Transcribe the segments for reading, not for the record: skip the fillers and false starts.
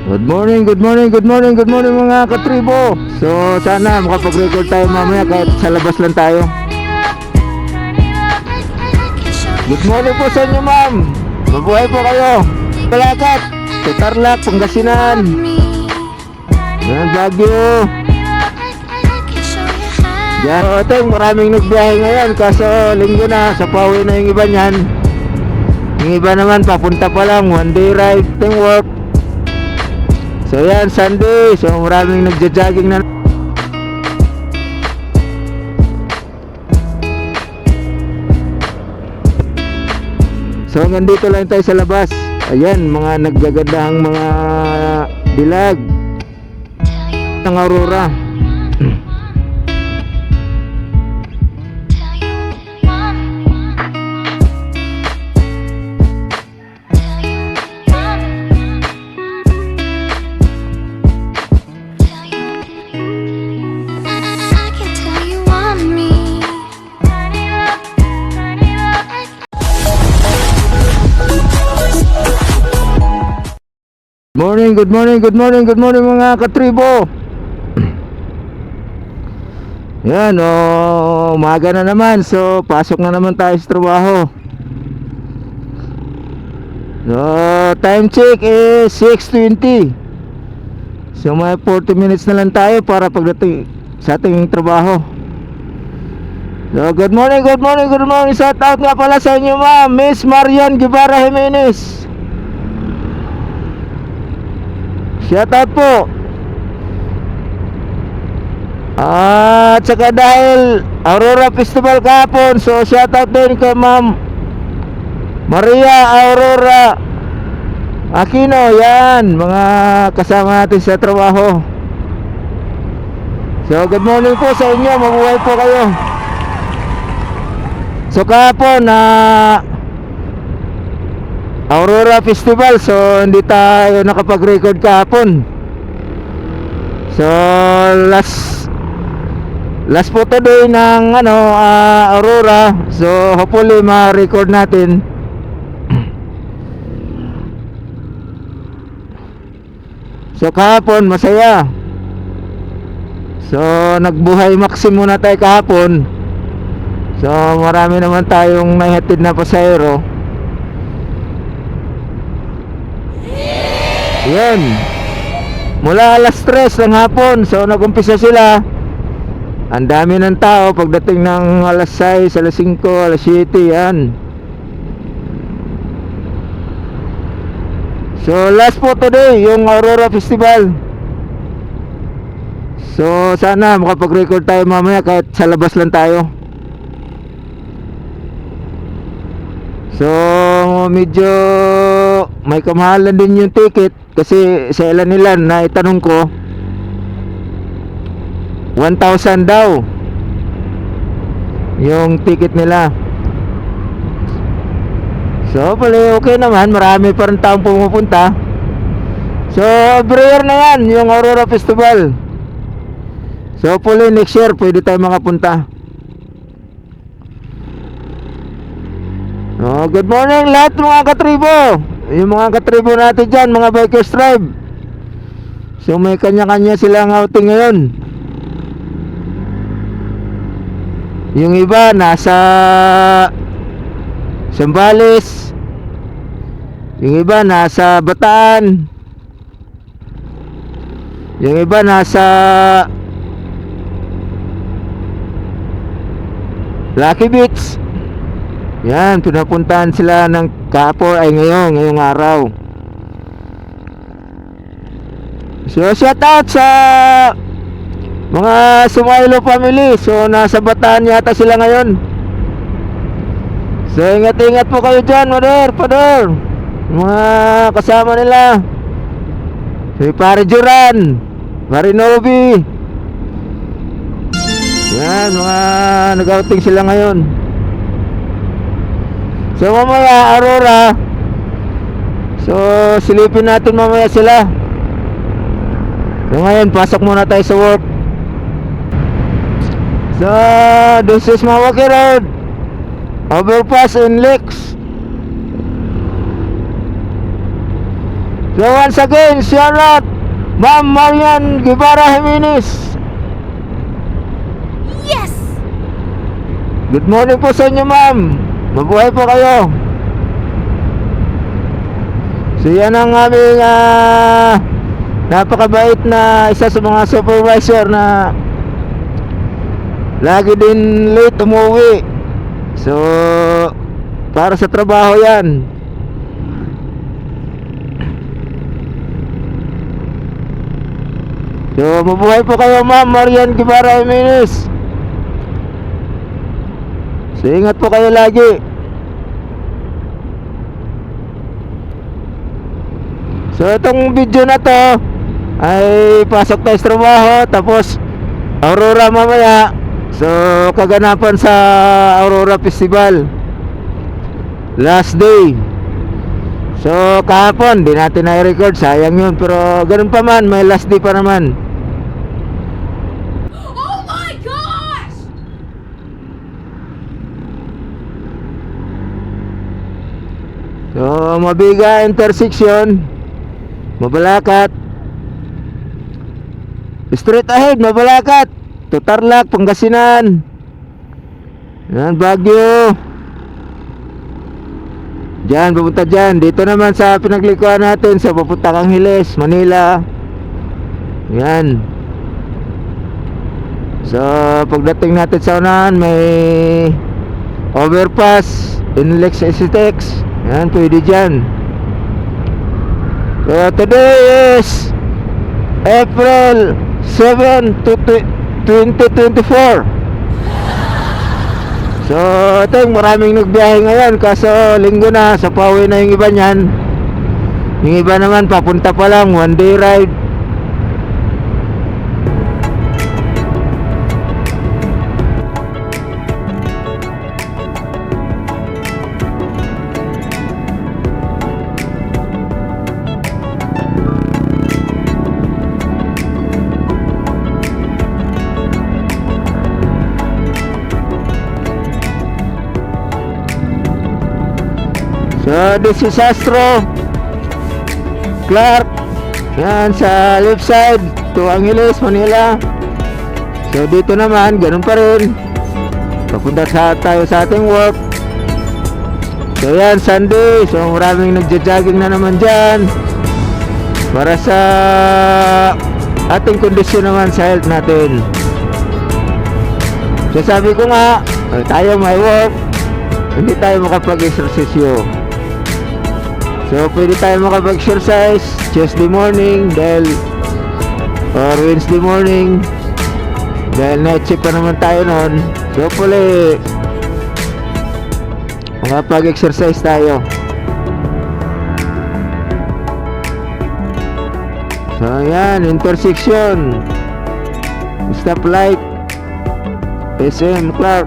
Good morning, good morning, good morning, good morning mga katribo. So sana makapag-record tayo mamaya kahit sa labas lang tayo. Good morning po sa inyo ma'am. Mabuhay po kayo. Palakat, sa Tarlac, Pangasinan. Yan, Baguio. Yan, ito maraming nagbiyahe ngayon. Kaso linggo na, sa pauwi na yung iba niyan. Yung iba naman papunta pa lang, one day ride, ting work. So yan, Sunday. So maraming nagja-jogging na. So nandito lang tayo sa labas. Ayan, mga naggagandahang mga dilag ng aurora. Morning, good morning, good morning, good morning mga katribo. Yan, umaga na naman. So, pasok na naman tayo sa trabaho. So, time check is 6:20. So, may 40 minutes na lang tayo para pagdating sa ating trabaho. So, good morning, good morning, good morning. Shout out nga pala sa inyo ma'am, Miss Marian Guevara Jimenez. Shout out po. At saka dahil Aurora Festival kahapon, so shout out din kay Ma'am Maria Aurora Aquino. Yan, mga kasama natin sa trabaho. So good morning po sa inyo, mabuhay po kayo. So kahapon Aurora Festival, so hindi tayo nakapag-record kahapon. So last po today ng Aurora. So hopefully ma-record natin. So kahapon masaya. So nagbuhay maximum na tayo kahapon. So marami naman tayong naihatid na pasahero. Yan, mula alas 3 ng hapon. So nagumpisa sila. Ang dami ng tao pagdating ng alas 6, alas 5, alas 7. Yan. So last po today yung Aurora Festival. So sana makapag-record tayo mamaya kahit sa labas lang tayo. So medyo may kamahalan din yung ticket. Kasi sa ilan nila na itanong ko 1,000 daw yung ticket nila. So pala okay naman, marami pa rin taong pumupunta. So every year na yan yung Aurora Festival. So pala next year pwede tayo makapunta. Good morning lahat mga katribo. Yung mga katribo natin dyan, mga bikers tribe. So may kanya-kanya silang outing ngayon. Yung iba nasa Zambales, yung iba nasa Bataan, yung iba nasa Lucky Beach. Yan, pinapuntahan sila ng kahapon ay ngayong araw. So shout out sa mga Sumailo family. So nasa Bataan yata sila ngayon. So ingat-ingat po kayo dyan, Father. Mga kasama nila si Pare Juran, Pare Novi. Yan, mga nag-outing sila ngayon. So mamaya Aurora. So silipin natin mamaya sila. So ngayon pasok muna tayo sa work. So this is Mawaki Road, overpass in Lex. So once again, shout out Ma'am Marian Guevara Jimenez. Yes! Good morning po sa inyo, ma'am. Mabuhay po kayo. So yan ang aming napakabait na isa sa mga supervisor na lagi din late umuwi. So para sa trabaho yan. So mabuhay po kayo, Ma'am Marian Guevara Jimenez. So ingat po kayo lagi. So itong video na to ay pasok tayo sa trabaho, tapos Aurora mamaya. So kaganapan sa Aurora Festival, last day. So kahapon di natin na-record, sayang yun. Pero ganun pa man, may last day pa naman. Oh my gosh! So Mabiga intersection, Mabalacat, straight ahead Mabalacat to Tarlac, Pangasinan. Yan, Baguio. Diyan, pupunta dyan. Dito naman sa pinaglikuan natin, sa papuntang Angeles, Manila. Yan. So pagdating natin sa unahan, may overpass Inlex STX. Yan, pwede dyan. So today is April 7 to 2024. So ito yung maraming nagbiyahe ngayon, kaso linggo na, sa pauwi na yung iba niyan. Yung iba naman papunta pa lang, one day ride. So this is Astro Clark. Yan, sa left side to Angeles, Manila. So dito naman, ganun pa rin, papunta tayo sa ating work. So yan, Sunday. So maraming nagja-jogging na naman dyan para sa ating kondisyon naman, sa health natin. So sabi ko nga, tayo may work, hindi tayo makapag-exercisyo. So pwede tayo makapag-exercise Tuesday morning dahil, or Wednesday morning dahil night shift pa naman tayo noon. So hopefully makapag-exercise tayo. So yan, intersection, stoplight, SM Clark.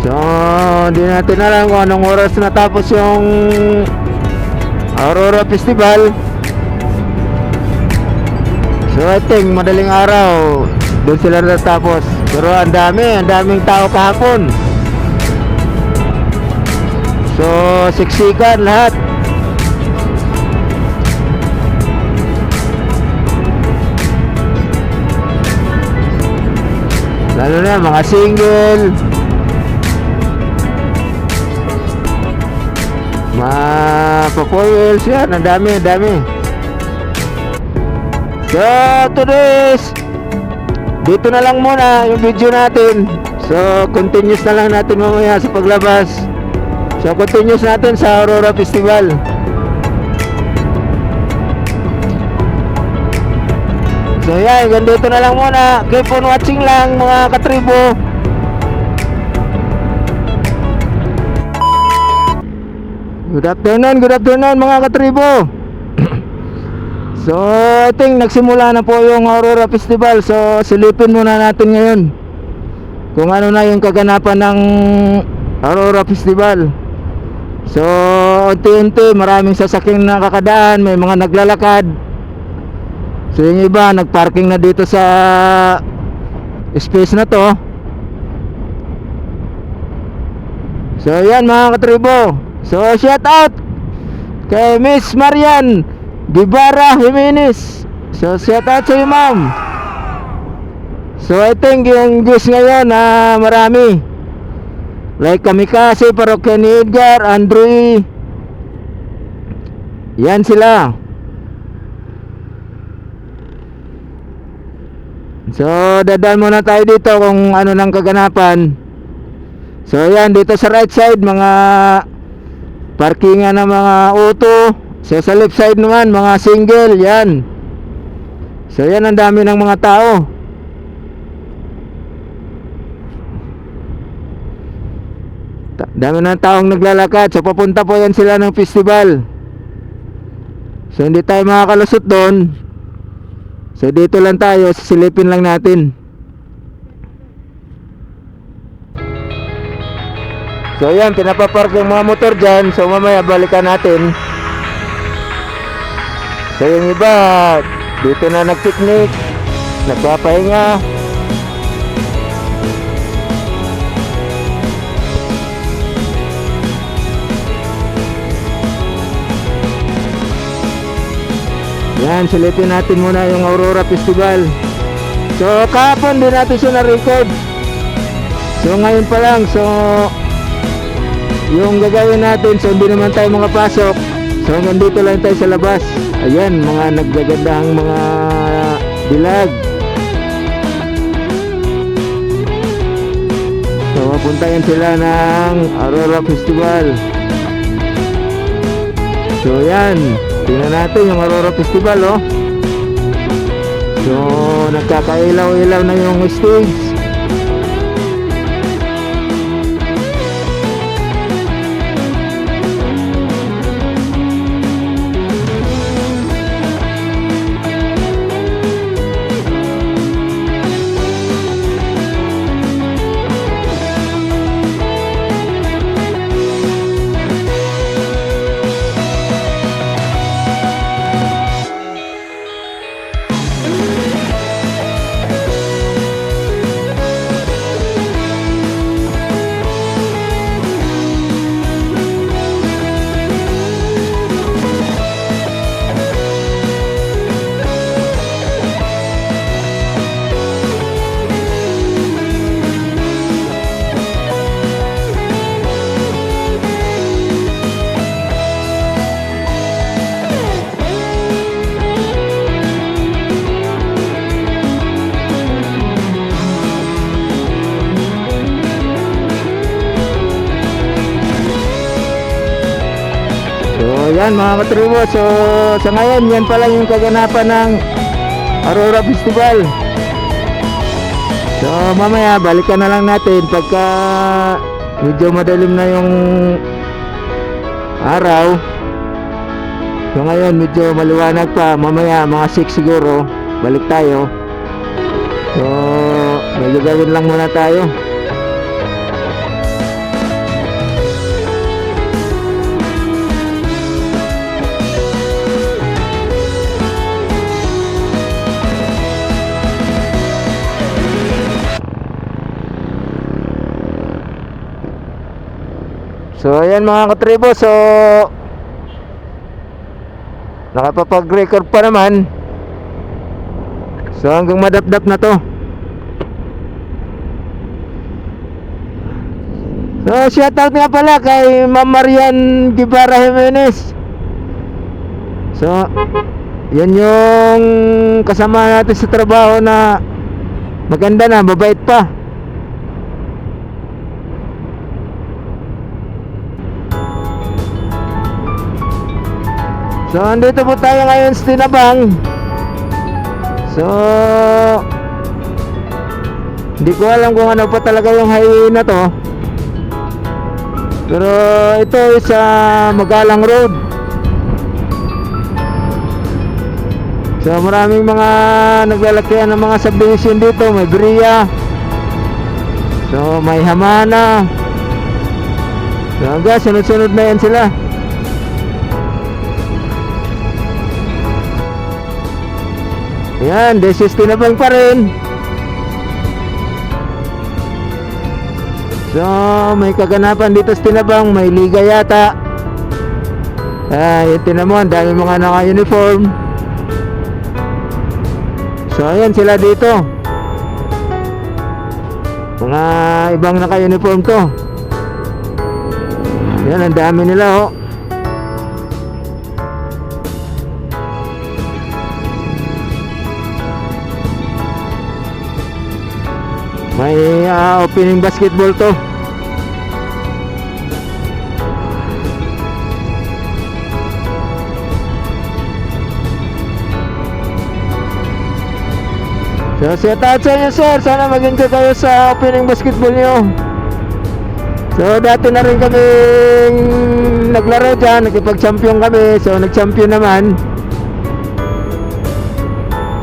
So hindi natin alam kung anong oras natapos yung Aurora Festival. So I think madaling araw doon sila natapos. Pero ang daming tao kahapon. So siksikan lahat. Lalo na mga single, pa-4 wheels, yan, ang dami. So today's dito na lang muna yung video natin. So continuous na lang natin mamaya sa paglabas. So continuous natin sa Aurora Festival. So yan, ganito na lang muna. Keep on watching lang mga katribo. Good afternoon mga katribo. So I think nagsimula na po yung Aurora Festival. So silipin muna natin ngayon kung ano na yung kaganapan ng Aurora Festival. So unti-unti maraming sasakyang nakakadaan, may mga naglalakad. So yung iba nagparking na dito sa space na to. So yan mga katribo. So shout out kay Miss Marian Guevara Jimenez. So shout out sa iyo, ma'am. So I think yung Diyos ngayon na marami. Like Kamikase, Parokya ni Edgar, Andre. Yan sila. So dadaan muna tayo dito kung ano nang kaganapan. So yan dito sa right side mga parkingan ng mga auto. So sa left side naman mga single. Yan. So yan ang dami ng mga tao. Dami ng taong naglalakad. So papunta po yan sila ng festival. So hindi tayo makakalusot doon. So dito lang tayo, sisilipin lang natin. So yan, pinapapark yung mga motor dyan. So mamaya balikan natin. So yung iba dito na nagpiknik, nagpapahinga. Yan, silipin natin muna yung Aurora Festival. So kahapon din natin siya na-record. So ngayon pa lang. So yung gagawin natin, so hindi naman tayo makapasok. So nandito lang tayo sa labas. Ayan, mga naggagandahang mga dilag. So mapuntayan sila ng Aurora Festival. So yan, tingnan natin yung Aurora Festival, oh. So nagkakailaw-ilaw na yung stage. Yan mga katribo, so sa ngayon yan pala yung kaganapan ng Aurora Festival. So mamaya balikan na lang natin pagka medyo madalim na yung araw. So ngayon medyo maliwanag pa, mamaya mga 6 siguro balik tayo. So medyo gawin lang muna tayo. So ayan mga katribo, so nakapapag-record pa naman. So hanggang madapdap na to. So shoutout nga pala kay Ma'am Marian Guevara Jimenez. So yan yung kasama natin sa trabaho na maganda na, mabait pa. So andito po tayo ngayon sa Tinabang. So hindi ko alam kung ano pa talaga yung highway na to. Pero ito sa Magalang Road. So maraming mga naglalakyan ng mga subdivision dito. May Bria, so may Hamana. So hanggang sunod-sunod na yan sila. Yan, this is Tinabang pa rin. So, may kaganapan dito sa Tinabang, may liga yata. Yung tinan mo, ang dami mga naka-uniform. So, ayan sila dito. Mga ibang naka-uniform to. Yan, ang dami nila, oh. May opening basketball to. So, shout out sa inyo, sir. Sana mag-enjoy kayo sa opening basketball nyo. So, dati na rin kami naglaro dyan. Nakipag-champion kami. So, nag-champion naman.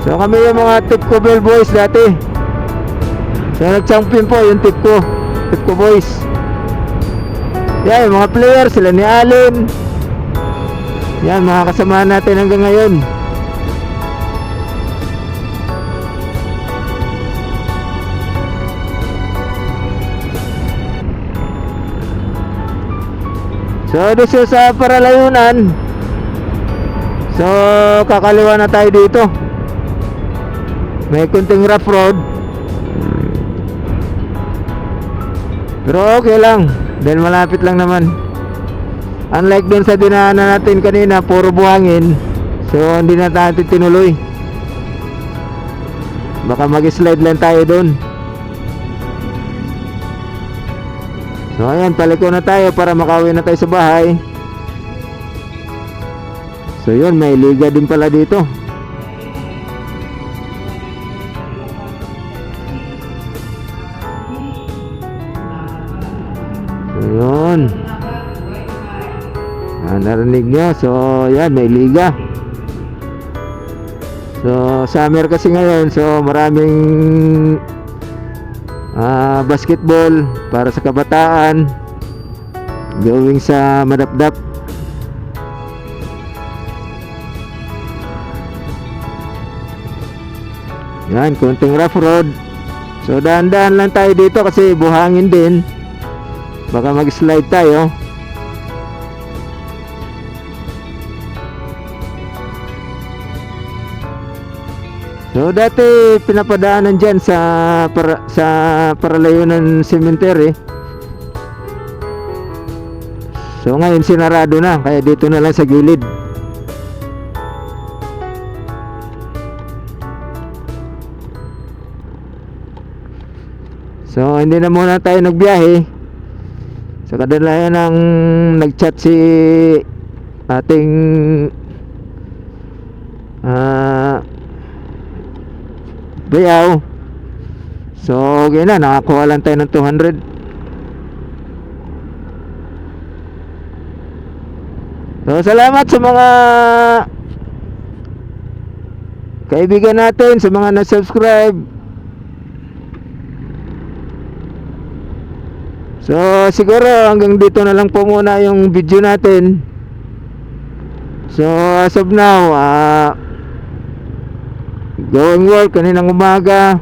So, kami yung mga Tipco Bell Boys dati. So, nag-champion po yung Tipco Boys. Yan, yung mga players, sila ni Allen. Yan, mga kasama natin hanggang ngayon. So, dito sa Paralayunan. So, kakaliwa na tayo dito. May kunting rough road. Pero okay lang, dahil malapit lang naman. Unlike dun sa dinaanan natin kanina, puro buhangin. So, hindi na natin tinuloy. Baka mag-slide lang tayo dun. So, ayan, paliko na tayo para makauwi na tayo sa bahay. So, yun, may liga din pala dito. So, yun. Narinig nyo. So, yan, may liga. So, summer kasi ngayon. So, maraming basketball para sa kabataan going sa Madapdap. Yan, konting rough road. So, dahan-dahan lang tayo dito kasi buhangin din. Baka mag-slide tayo. So, dati pinapadaanan dyan sa Paralayunan Cemetery. So, ngayon sinarado na, kaya dito na lang sa gilid. So, hindi na muna tayo nagbiyahe. So, kadalayan ang nag-chat si ating bayaw. So, okay na, nakakuha lang tayo ng 200. So, salamat sa mga kaibigan natin, sa mga na-subscribe. So, siguro hanggang dito na lang po muna yung video natin. So, as of now, going work kaninang umaga.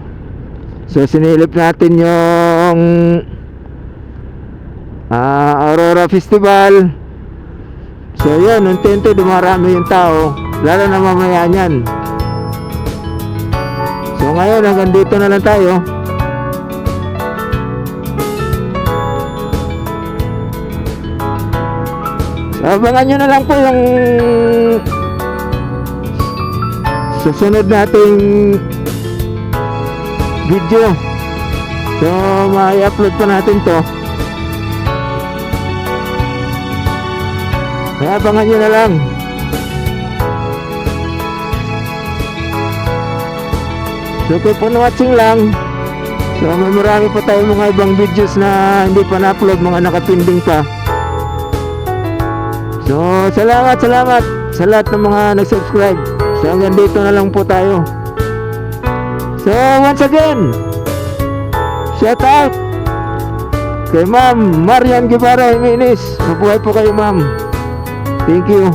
So, sinilip natin yung Aurora Festival. So, yun, unti-unti dumarami yung tao, lalo na mamaya niyan. So, ngayon hanggang dito na lang tayo. So, abangan nyo na lang po yung susunod nating video. So, ma-upload pa natin to. Kaya abangan nyo na lang. So, keep on watching lang. So, may marami pa tayong mga ibang videos na hindi pa na-upload, mga nakapinding pa. So, salamat sa lahat ng mga nag-subscribe. So, hanggang dito na lang po tayo. So, once again, shout out kay Ma'am Marian Guevara Jimenez. Mabuhay po kayo, Ma'am. Thank you.